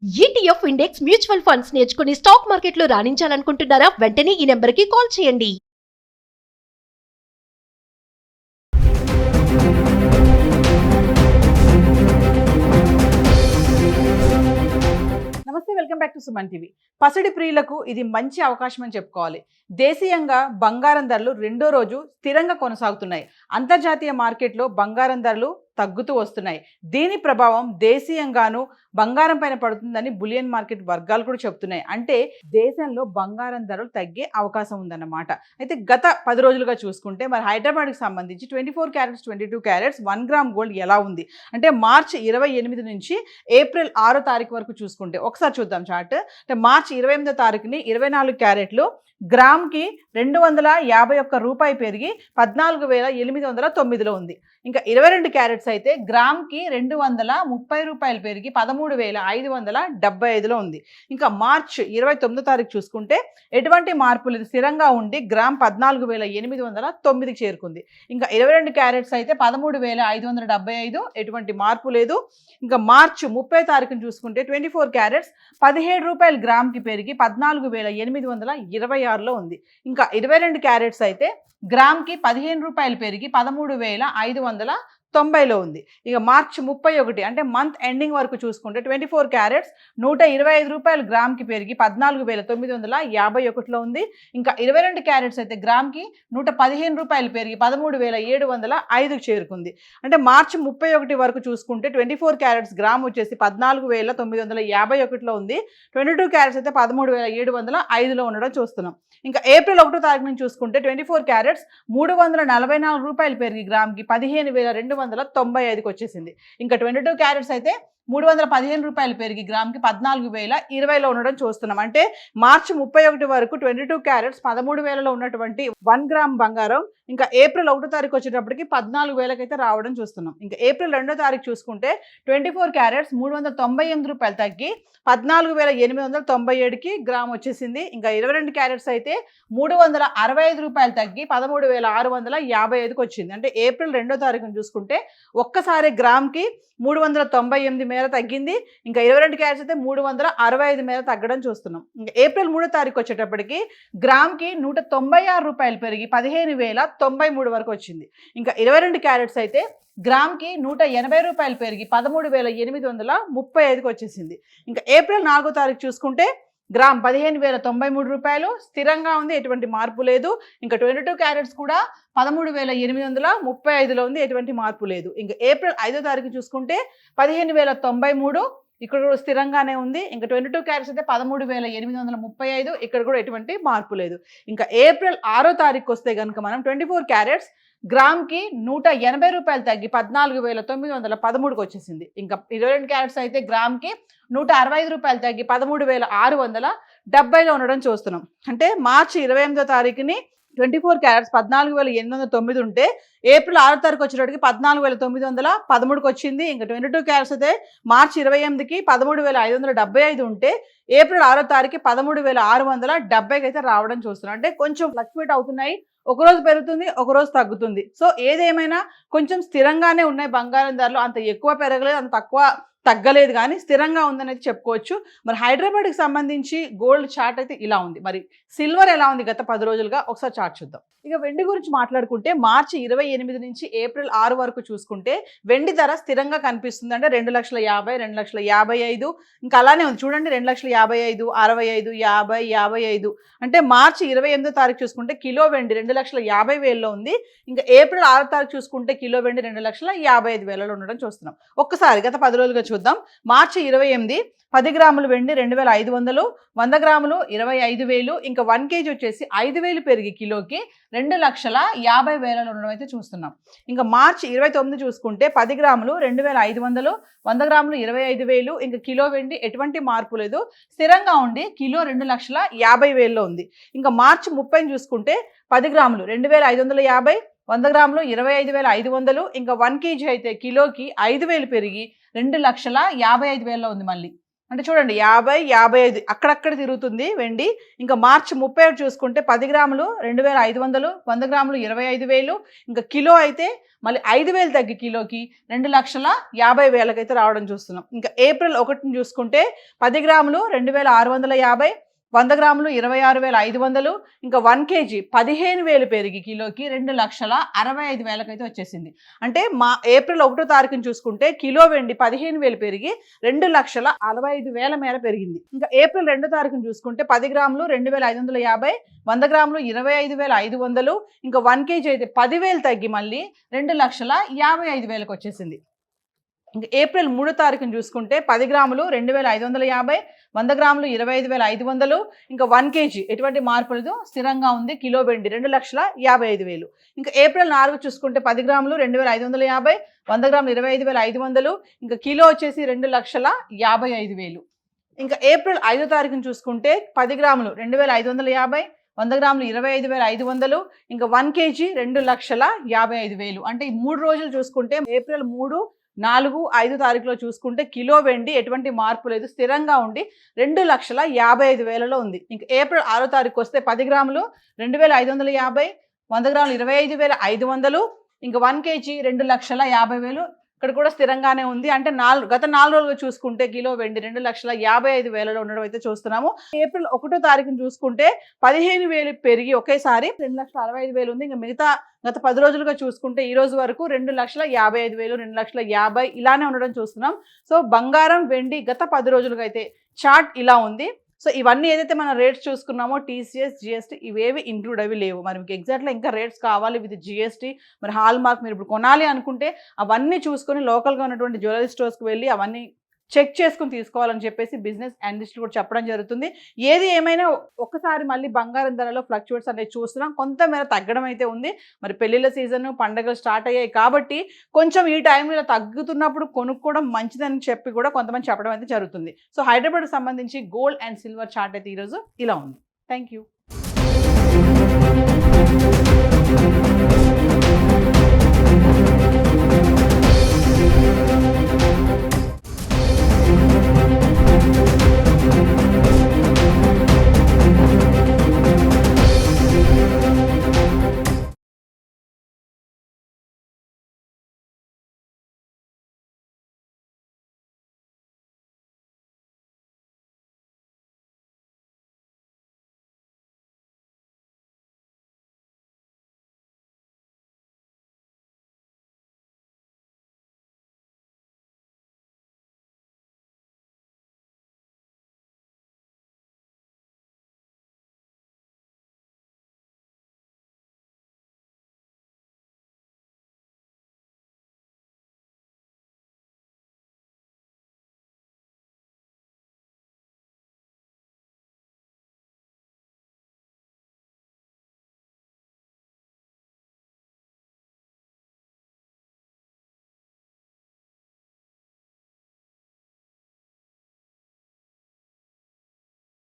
ETF index mutual funds నేర్చుకుని stock మార్కెట్లో రాణించాలనుకుంటున్నారా? వెంటనే ఈ నెంబర్కి కాల్ చేయండి. నమస్తే, welcome back to Suman TV. పసిడి ప్రియులకు ఇది మంచి అవకాశం అని చెప్పుకోవాలి. దేశీయంగా బంగారం ధరలు రెండో రోజు స్థిరంగా కొనసాగుతున్నాయి. అంతర్జాతీయ మార్కెట్లో బంగారం ధరలు తగ్గుతూ వస్తున్నాయి. దీని ప్రభావం దేశీయంగాను బంగారం పైన పడుతుందని బులియన్ మార్కెట్ వర్గాలు కూడా చెప్తున్నాయి. అంటే దేశంలో బంగారం ధరలు తగ్గే అవకాశం ఉందన్నమాట. అయితే గత 10 రోజులుగా చూసుకుంటే మరి హైదరాబాద్కి సంబంధించి 24 క్యారెట్స్ 22 క్యారెట్స్ 1 గ్రామ్ గోల్డ్ ఎలా ఉంది అంటే మార్చి 28 నుంచి ఏప్రిల్ 6వ తారీఖు వరకు చూసుకుంటే ఒకసారి చూద్దాం చార్ట్. అంటే మార్చి 28వ తారీఖుని 24 క్యారెట్లు గ్రామ్కి 251 రూపాయి పెరిగి 14,809లో ఉంది. ఇంకా 22 క్యారెట్స్ అయితే గ్రామ్కి 230 రూపాయలు పెరిగి 13,575లో ఉంది. ఇంకా మార్చ్ 29వ తారీఖు చూసుకుంటే ఎటువంటి మార్పు లేదు, స్థిరంగా ఉండి గ్రామ్ 14,809కి చేరుకుంది. ఇంకా 22 క్యారెట్స్ అయితే 13,575, ఎటువంటి మార్పు లేదు. ఇంకా మార్చ్ 30వ తారీఖును చూసుకుంటే 24 క్యారెట్స్ 17 రూపాయలు గ్రామ్కి పెరిగి 14,826లో ఉంది. ఇంకా 22 క్యారెట్స్ అయితే గ్రామ్కి 15 రూపాయలు పెరిగి 13,590లో ఉంది. ఇక మార్చి 31 అంటే మంత్ ఎండింగ్ వరకు చూసుకుంటే 24 క్యారెట్స్ 125 రూపాయలు గ్రామ్కి పెరిగి 14,951లో ఉంది. ఇంకా 22 క్యారెట్స్ అయితే గ్రామ్కి 115 రూపాయలు పెరిగి 13,705కి చేరుకుంది. అంటే మార్చి 31 వరకు చూసుకుంటే 24 క్యారెట్స్ గ్రామ్ వచ్చేసి 14,951లో ఉంది. 22 క్యారెట్స్ అయితే 13,705లో ఉండడం చూస్తున్నాం. ఇంకా ఏప్రిల్ 1వ తారీఖు నుంచి చూసుకుంటే 24 క్యారెట్స్ 344 రూపాయలు పెరిగి గ్రామ్కి 15,295కి వచ్చేసింది. ఇంకా 22 క్యారెట్స్ అయితే 315 రూపాయలు పెరిగి గ్రామ్కి 14,020లో ఉండడం చూస్తున్నాం. అంటే మార్చి 31 వరకు 22 క్యారెట్స్ 13,000లో ఉన్నటువంటి 1 గ్రామ్ బంగారం ఇంకా ఏప్రిల్ 1వ తారీఖు వచ్చేటప్పటికి 14,000కి అయితే రావడం చూస్తున్నాం. ఇంకా ఏప్రిల్ 2వ తారీఖు చూసుకుంటే 24 క్యారెట్స్ 398 రూపాయలు తగ్గి 14,897కి గ్రామ్ వచ్చేసింది. ఇంకా 22 క్యారెట్స్ అయితే 365 రూపాయలు తగ్గి 13,655కి వచ్చింది. అంటే ఏప్రిల్ 2వ తారీఖును చూసుకుంటే ఒక్కసారి గ్రామ్కి 398 మేర తగ్గింది. ఇంకా 22 క్యారెట్స్ అయితే 365 మేర తగ్గడం చూస్తున్నాం. ఇంకా ఏప్రిల్ 3వ తారీఖు వచ్చేటప్పటికి గ్రామ్కి 196 రూపాయలు పెరిగి 15,093 వరకు వచ్చింది. ఇంకా 22 క్యారెట్స్ అయితే గ్రామ్కి 180 రూపాయలు పెరిగి 13,835కి వచ్చేసింది. ఇంకా ఏప్రిల్ 4వ తారీఖు చూసుకుంటే గ్రామ్ 15,093 రూపాయలు స్థిరంగా ఉంది, ఎటువంటి మార్పు లేదు. ఇంకా 22 క్యారెట్స్ కూడా 13,835లో ఉంది, ఎటువంటి మార్పు లేదు. ఇంకా ఏప్రిల్ 5వ తారీఖు చూసుకుంటే 15,093 ఇక్కడ కూడా స్థిరంగానే ఉంది. ఇంకా 22 క్యారెట్స్ అయితే 13,835, ఇక్కడ కూడా ఎటువంటి మార్పు లేదు. ఇంకా ఏప్రిల్ 6వ తారీఖు వస్తే కనుక మనం 24 క్యారెట్స్ గ్రామ్కి 180 రూపాయలు తగ్గి 14,913కి వచ్చేసింది. ఇంకా 22 క్యారెట్స్ అయితే గ్రామ్కి 165 రూపాయలు తగ్గి 13,670లో ఉండడం చూస్తున్నాం. అంటే మార్చి 28వ తారీఖుని 24 క్యారెట్స్ 14,809 ఉంటే ఏప్రిల్ 6వ తారీఖు వచ్చేటప్పటికి 14,913కి వచ్చింది. ఇంకా 22 క్యారెట్స్ అయితే మార్చి 28కి 13,575 ఉంటే ఏప్రిల్ 6వ తారీఖు 13,670కి అయితే రావడం చూస్తున్నాం. అంటే కొంచెం ఫ్లక్చువేట్ అవుతున్నాయి, ఒకరోజు పెరుగుతుంది, ఒకరోజు తగ్గుతుంది. సో ఏదేమైనా కొంచెం స్థిరంగానే ఉన్నాయి బంగారం ధరలు, అంత ఎక్కువ పెరగలేదు, అంత తక్కువ తగ్గలేదు, కానీ స్థిరంగా ఉందని చెప్పుకోవచ్చు. మరి హైదరాబాద్కి సంబంధించి గోల్డ్ చార్ట్ అయితే ఇలా ఉంది. మరి సిల్వర్ ఎలా ఉంది గత 10 రోజులుగా ఒకసారి చార్ట్ చూద్దాం. ఇక వెండి గురించి మాట్లాడుకుంటే మార్చి 28 నుంచి ఏప్రిల్ 6 వరకు చూసుకుంటే వెండి ధర స్థిరంగా కనిపిస్తుంది. అంటే 2,50,000, 2,55,000 ఇంకా అలానే ఉంది చూడండి. 2,55,000, 65, 50, 55. అంటే మార్చి 28వ తారీఖు చూసుకుంటే కిలో వెండి 2,50,000లో ఉంది. ఇంకా ఏప్రిల్ 6వ తారీఖు చూసుకుంటే కిలో వెండి 2,55,000లో ఉండడం చూస్తున్నాం. ఒక్కసారి గత 10 రోజులుగా చూద్దాం. మార్చి 28 10 గ్రాములు వెండి 2,500, 100 గ్రాములు 25,000, ఇంకా 1 కేజీ వచ్చేసి 5,000 పెరిగి కిలోకి 2,50,000లో ఉండడం అయితే చూస్తున్నాం. ఇంకా మార్చి 29 చూసుకుంటే 10 గ్రాములు 2,500, 100 గ్రాములు 25,000, ఇంకా కిలో వెండి ఎటువంటి మార్పు లేదు, స్థిరంగా ఉండి కిలో 2,50,000లో ఉంది. ఇంకా మార్చి 30 చూసుకుంటే 10 గ్రాములు 2,550, 100 గ్రాములు 25,500, ఇంకా 1 కేజీ అయితే కిలోకి 5,000 పెరిగి 2,55,000లో ఉంది మళ్ళీ. అంటే చూడండి 50, 55 అక్కడక్కడ తిరుగుతుంది వెండి. ఇంకా మార్చి 31 చూసుకుంటే 10 గ్రాములు 2500, 100 గ్రాములు 25,000, ఇంకా కిలో అయితే మళ్ళీ 5,000 తగ్గి కిలోకి 2,50,000 అయితే రావడం చూస్తున్నాం. ఇంకా ఏప్రిల్ 1 చూసుకుంటే 10 గ్రాములు 2,650, 100 గ్రాములు 26,500, ఇంకా 1 kg 15,000 పెరిగి కిలోకి 2,65,000 అయితే వచ్చేసింది. అంటే ఏప్రిల్ 1వ తారీఖుని చూసుకుంటే కిలో వెండి 15,000 పెరిగి 2,65,000 మేర పెరిగింది. ఇంకా ఏప్రిల్ 2వ తారీఖుని చూసుకుంటే 10 గ్రాములు 2,550, 100 గ్రాములు 25,500, ఇంకా 1 kg అయితే 10,000 తగ్గి మళ్ళీ 2,55,000 వచ్చేసింది. ఇంకా ఏప్రిల్ 3వ తారీఖుని చూసుకుంటే 10 గ్రాములు 2,550, 100 గ్రాములు 25,500, ఇంకా 1 kg ఎటువంటి మార్పు లేదు, స్థిరంగా ఉంది. కిలో వెండి 2,55,000. ఇంకా ఏప్రిల్ 4 చూసుకుంటే 10 గ్రాములు 2,550, 100 గ్రాములు 25,500, ఇంకా కిలో వచ్చేసి 2,55,000. ఇంకా ఏప్రిల్ 5వ తారీఖుని చూసుకుంటే 10 గ్రాములు 2,550, 100 గ్రాములు 25,500, ఇంకా 1 kg 2,55,000. అంటే ఈ 3 రోజులు చూసుకుంటే ఏప్రిల్ 3, 4, 5 తారీఖులో చూసుకుంటే కిలో వెండి ఎటువంటి మార్పు లేదు, స్థిరంగా ఉండి 2,55,000లో ఉంది. ఇంకా ఏప్రిల్ 6వ తారీఖు వస్తే 10 గ్రాములు 2,550, 100 గ్రాములు 25,500, ఇంకా 1 kg 2,50,000 ఇక్కడ కూడా స్థిరంగానే ఉంది. అంటే గత 4 రోజులుగా చూసుకుంటే కిలో వెండి 2,55,000లో ఉండడం అయితే చూస్తున్నాము. ఏప్రిల్ 1వ తారీఖును చూసుకుంటే 15,000 పెరిగి ఒకేసారి 2,65,000 ఉంది. ఇంకా మిగతా గత 10 రోజులుగా చూసుకుంటే ఈ రోజు వరకు 2,55,000, 2,50,000 ఇలానే ఉండడం చూస్తున్నాం. సో బంగారం వెండి గత 10 రోజులుగా అయితే చార్ట్ ఇలా ఉంది. సో ఇవన్నీ ఏదైతే మనం రేట్స్ చూసుకున్నామో టీసీఎస్, జిఎస్టీ ఇవేవి ఇంక్లూడ్ అవి లేవు. మరి మీకు ఎగ్జాక్ట్గా ఇంకా రేట్స్ కావాలి విత్ జిఎస్టీ, మరి హాల్ మార్క్ మీరు ఇప్పుడు కొనాలి అనుకుంటే అవన్నీ చూసుకొని లోకల్గా ఉన్నటువంటి జ్యువెలరీ స్టోర్స్కి వెళ్ళి అవన్నీ చెక్ చేసుకుని తీసుకోవాలని చెప్పేసి బిజినెస్ అనలిస్టులు కూడా చెప్పడం జరుగుతుంది. ఏది ఏమైనా ఒక్కసారి మళ్ళీ బంగారం ధరలో ఫ్లక్చువేట్స్ అనేది చూస్తున్నాం. కొంతమేర తగ్గడం అయితే ఉంది. మరి పెళ్లిళ్ళ సీజన్, పండుగలు స్టార్ట్ అయ్యాయి కాబట్టి కొంచెం ఈ టైంలో తగ్గుతున్నప్పుడు కొనుక్కోవడం మంచిదని చెప్పి కూడా కొంతమంది చెప్పడం అయితే జరుగుతుంది. సో హైదరాబాద్కి సంబంధించి గోల్డ్ అండ్ సిల్వర్ చార్ట్ అయితే ఈరోజు ఇలా ఉంది. Thank you.